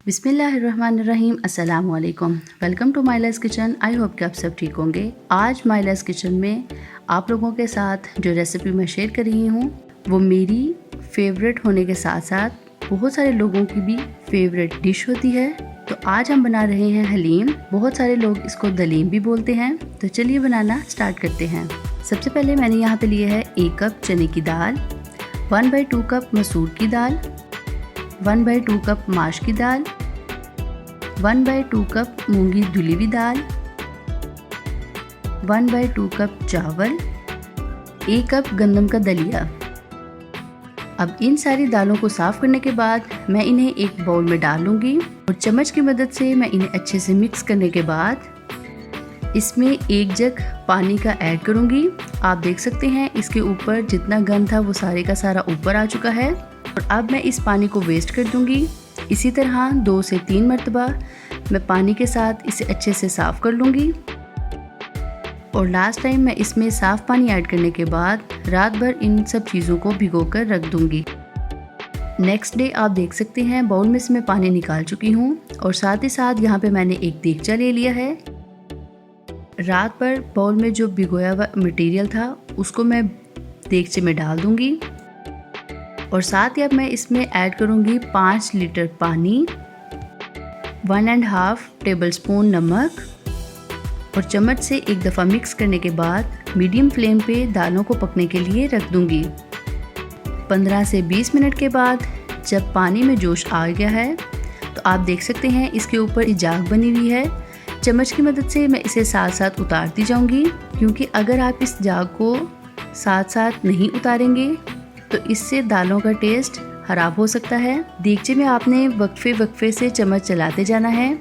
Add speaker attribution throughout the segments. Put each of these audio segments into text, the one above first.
Speaker 1: बिस्मिल्लाहिर्रहमानिर्रहीम, अस्सलाम वालेकुम। Welcome to Myla's kitchen. I hope कि आप सब ठीक होंगे। आज माइलास किचन में आप लोगों के साथ जो रेसिपी मैं शेयर कर रही हूँ वो मेरी फेवरेट होने के साथ साथ बहुत सारे लोगों की भी फेवरेट डिश होती है। तो आज हम बना रहे हैं हलीम। बहुत सारे लोग इसको दलीम भी बोलते हैं। तो चलिए बनाना स्टार्ट करते हैं। सबसे पहले मैंने यहाँ पे लिए है 1 कप चने की दाल, 1/2 कप मसूर की दाल, 1/2 कप माश की दाल, 1/2 कप मूंगी धुली हुई दाल, 1/2 कप चावल, 1 कप गंदम का दलिया। अब इन सारी दालों को साफ़ करने के बाद मैं इन्हें एक बाउल में डाल लूँगी और चम्मच की मदद से मैं इन्हें अच्छे से मिक्स करने के बाद इसमें 1 जग पानी का ऐड करूँगी। आप देख सकते हैं इसके ऊपर जितना गंद था वो सारे का सारा ऊपर आ चुका है और अब मैं इस पानी को वेस्ट कर दूँगी। इसी तरह 2 से 3 मरतबा मैं पानी के साथ इसे अच्छे से साफ़ कर लूँगी और लास्ट टाइम मैं इसमें साफ़ पानी ऐड करने के बाद रात भर इन सब चीज़ों को भिगो कर रख दूँगी। नेक्स्ट डे आप देख सकते हैं बाउल में से मैं पानी निकाल चुकी हूँ और साथ ही साथ यहाँ पे मैंने एक देगचा ले लिया है। रात भर बाउल में जो भिगोया हुआ मटेरियल था उसको मैं देगचे में डाल दूँगी और साथ ही अब मैं इसमें ऐड करूँगी 5 लीटर पानी, 1.5 टेबलस्पून नमक और चम्मच से एक दफ़ा मिक्स करने के बाद मीडियम फ्लेम पे दालों को पकने के लिए रख दूँगी। 15 से 20 मिनट के बाद जब पानी में जोश आ गया है तो आप देख सकते हैं इसके ऊपर जाग बनी हुई है। चम्मच की मदद से मैं इसे साथ साथ उतारती जाऊँगी क्योंकि अगर आप इस जाग को साथ साथ नहीं उतारेंगे तो इससे दालों का टेस्ट ख़राब हो सकता है। देगचे में आपने वक्फे से चम्मच चलाते जाना है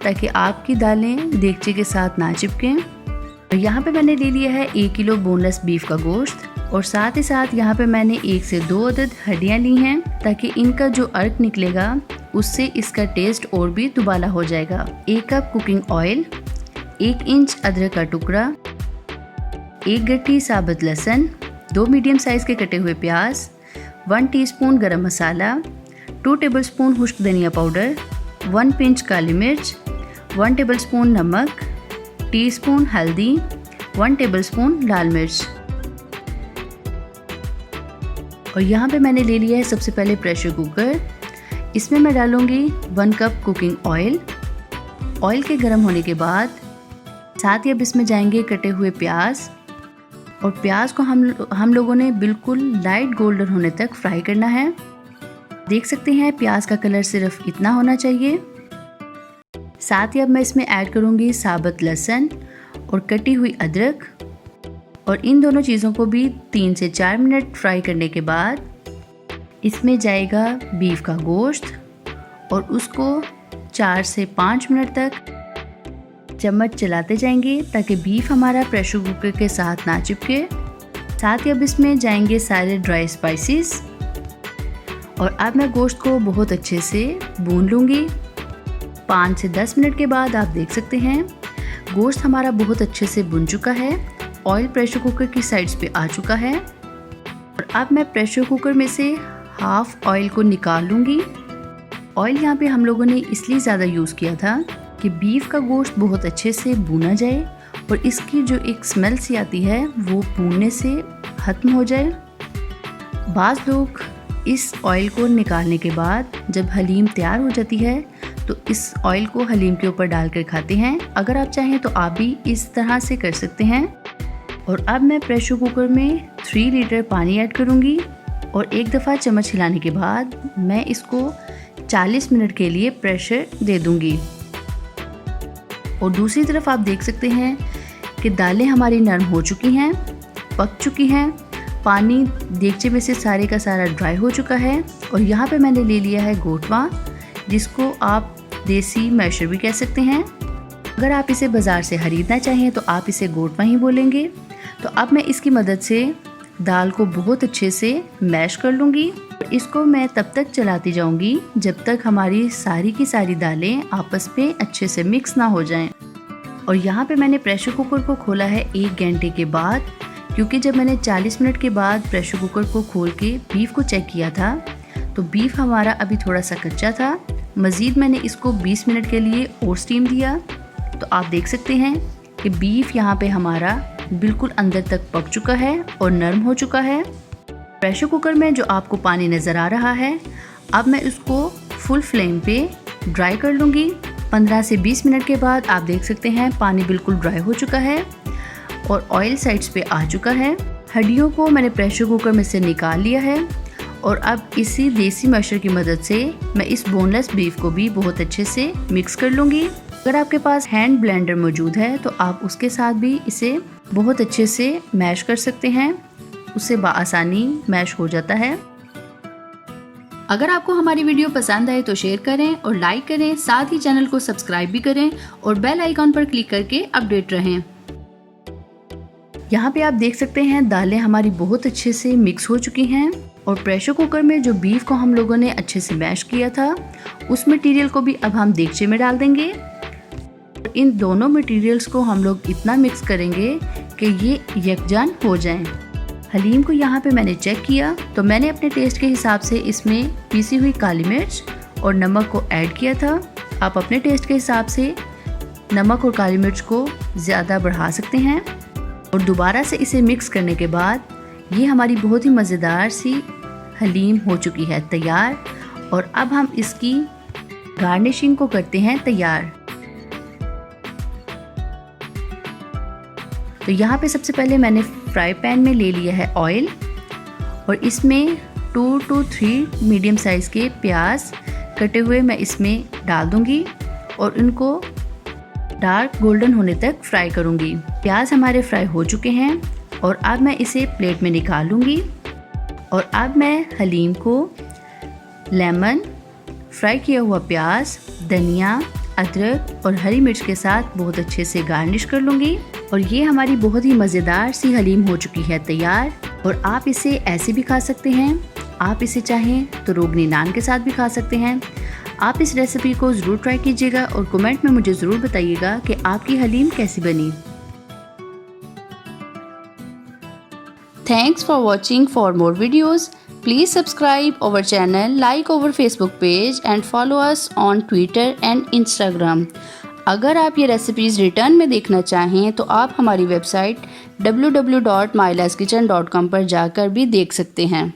Speaker 1: ताकि आपकी दालें देगचे के साथ ना चिपकें। यहाँ पे मैंने ले लिया है 1 किलो बोनलेस बीफ का गोश्त और साथ ही साथ यहाँ पे मैंने 1 से 2 अदद हड्डियाँ ली हैं ताकि इनका जो अर्क निकलेगा उससे इसका टेस्ट और भी दुबाला हो जाएगा। 1 कप कुकिंग ऑयल, 1 इंच अदरक का टुकड़ा, 1 गट्ठी साबुत लहसुन, 2 मीडियम साइज़ के कटे हुए प्याज, 1 टीस्पून गरम मसाला, 2 टेबलस्पून खुश्क धनिया पाउडर, 1 पिंच काली मिर्च, 1 टेबलस्पून नमक, टीस्पून हल्दी, 1 टेबलस्पून लाल मिर्च। और यहाँ पे मैंने ले लिया है सबसे पहले प्रेशर कुकर। इसमें मैं डालूँगी 1 कप कुकिंग ऑयल। ऑयल के गर्म होने के बाद साथ ही अब इसमें जाएंगे कटे हुए प्याज और प्याज को हम लोगों ने बिल्कुल लाइट गोल्डन होने तक फ्राई करना है। देख सकते हैं प्याज का कलर सिर्फ इतना होना चाहिए। साथ ही अब मैं इसमें ऐड करूँगी साबुत लहसुन और कटी हुई अदरक और इन दोनों चीज़ों को भी 3 से 4 मिनट फ्राई करने के बाद इसमें जाएगा बीफ का गोश्त और उसको 4 से 5 मिनट तक चम्मच चलाते जाएंगे ताकि बीफ हमारा प्रेशर कुकर के साथ ना चिपके। साथ ही अब इसमें जाएंगे सारे ड्राई स्पाइसेस और अब मैं गोश्त को बहुत अच्छे से भून लूँगी। 5 से 10 मिनट के बाद आप देख सकते हैं गोश्त हमारा बहुत अच्छे से भुन चुका है। ऑयल प्रेशर कुकर की साइड्स पे आ चुका है और अब मैं प्रेशर कुकर में से हाफ ऑयल को निकाल लूँगी। ऑयल यहाँ पे हम लोगों ने इसलिए ज़्यादा यूज़ किया था कि बीफ का गोश्त बहुत अच्छे से भुना जाए और इसकी जो एक स्मेल सी आती है वो भूनने से ख़त्म हो जाए। बाज़ लोग इस ऑयल को निकालने के बाद जब हलीम तैयार हो जाती है तो इस ऑयल को हलीम के ऊपर डालकर खाते हैं। अगर आप चाहें तो आप भी इस तरह से कर सकते हैं। और अब मैं प्रेशर कुकर में 3 लीटर पानी ऐड करूँगी और एक दफ़ा चम्मच हिलाने के बाद मैं इसको 40 मिनट के लिए प्रेशर दे दूँगी। और दूसरी तरफ आप देख सकते हैं कि दालें हमारी नरम हो चुकी हैं, पक चुकी हैं, पानी देगचे में से सारे का सारा ड्राई हो चुका है और यहाँ पे मैंने ले लिया है गोटवा, जिसको आप देसी मैशर भी कह सकते हैं। अगर आप इसे बाज़ार से ख़रीदना चाहें तो आप इसे गोटवा ही बोलेंगे। तो अब मैं इसकी मदद से दाल को बहुत अच्छे से मैश कर लूँगी। इसको मैं तब तक चलाती जाऊँगी जब तक हमारी सारी की सारी दालें आपस में अच्छे से मिक्स ना हो जाएं। और यहाँ पे मैंने प्रेशर कुकर को खोला है 1 घंटे के बाद, क्योंकि जब मैंने 40 मिनट के बाद प्रेशर कुकर को खोल के बीफ को चेक किया था तो बीफ हमारा अभी थोड़ा सा कच्चा था। मज़ीद मैंने इसको 20 मिनट के लिए और स्टीम दिया। तो आप देख सकते हैं कि बीफ यहाँ पे हमारा बिल्कुल अंदर तक पक चुका है और नरम हो चुका है। प्रेशर कुकर में जो आपको पानी नज़र आ रहा है, अब मैं इसको फुल फ्लेम पे ड्राई कर लूँगी। 15 से 20 मिनट के बाद आप देख सकते हैं पानी बिल्कुल ड्राई हो चुका है और ऑयल साइड्स पे आ चुका है। हड्डियों को मैंने प्रेशर कुकर में से निकाल लिया है और अब इसी देसी मैशर की मदद से मैं इस बोनलेस बीफ को भी बहुत अच्छे से मिक्स कर लूँगी। अगर आपके पास हैंड ब्लेंडर मौजूद है तो आप उसके साथ भी इसे बहुत अच्छे से मैश कर सकते हैं, उससे बआसानी मैश हो जाता है। अगर आपको हमारी वीडियो पसंद आए तो शेयर करें और लाइक करें, साथ ही चैनल को सब्सक्राइब भी करें और बेल आइकॉन पर क्लिक करके अपडेट रहें। यहाँ पे आप देख सकते हैं दालें हमारी बहुत अच्छे से मिक्स हो चुकी हैं और प्रेशर कुकर में जो बीफ को हम लोगों ने अच्छे से मैश किया था उस मटेरियल को भी अब हम देगचे में डाल देंगे। इन दोनों मटेरियल्स को हम लोग इतना मिक्स करेंगे कि ये यकजान हो जाएं। हलीम को यहाँ पे मैंने चेक किया तो मैंने अपने टेस्ट के हिसाब से इसमें पीसी हुई काली मिर्च और नमक को ऐड किया था। आप अपने टेस्ट के हिसाब से नमक और काली मिर्च को ज़्यादा बढ़ा सकते हैं। और दोबारा से इसे मिक्स करने के बाद ये हमारी बहुत ही मज़ेदार सी हलीम हो चुकी है तैयार। और अब हम इसकी गार्निशिंग को करते हैं तैयार। तो यहाँ पे सबसे पहले मैंने फ्राई पैन में ले लिया है ऑयल और इसमें 2 to 3 मीडियम साइज़ के प्याज कटे हुए मैं इसमें डाल दूँगी और इनको डार्क गोल्डन होने तक फ्राई करूँगी। प्याज हमारे फ्राई हो चुके हैं और अब मैं इसे प्लेट में निकाल लूँगी। और अब मैं हलीम को लेमन, फ्राई किया हुआ प्याज, धनिया, अदरक और हरी मिर्च के साथ बहुत अच्छे से गार्निश कर लूँगी। और ये हमारी बहुत ही मज़ेदार सी हलीम हो चुकी है तैयार। और आप इसे ऐसे भी खा सकते हैं, आप इसे चाहें तो रोगनी नान के साथ भी खा सकते हैं। आप इस रेसिपी को ज़रूर ट्राई कीजिएगा और कमेंट में मुझे ज़रूर बताइएगा कि आपकी हलीम कैसी बनी। Thanks for watching. For more videos, please subscribe our channel, like our Facebook page and follow us on Twitter and Instagram. अगर आप ये रेसिपीज़ रिटर्न में देखना चाहें तो आप हमारी वेबसाइट www.mylaskitchen.com पर जाकर भी देख सकते हैं।